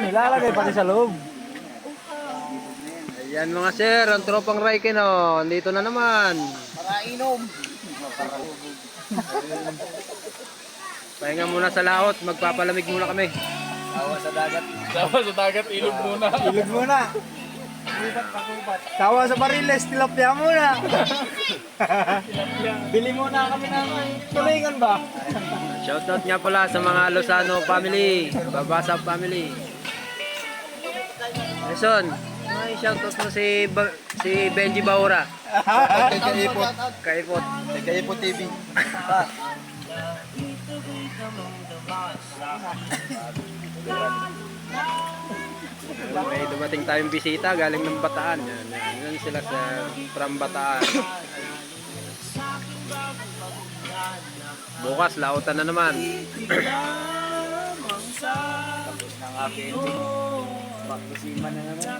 nilalagay pati sa loob. Ayan mga sir, ang tropang Raiken oh. Andito na naman. Para inom. Pahinga muna sa laot, magpapalamig muna kami. Tawa sa dagat. Dapat sa dagat, ilog muna. Ilog muna. Tawa sa bariles, tilapia muna. Bili muna kami ng tulingan ba? Shoutout nga pala sa mga Lozano family, Babasa family. Jason, ay shoutout mo si Benji Baura. Kay Kaipot. Kaipot. Kay Kaipot TV. May dumating tayong bisita galing ng Bataan. Yan sila sa from Bataan. Bukas, lautan na naman. Tapos ng akin. Bakbisiman na naman.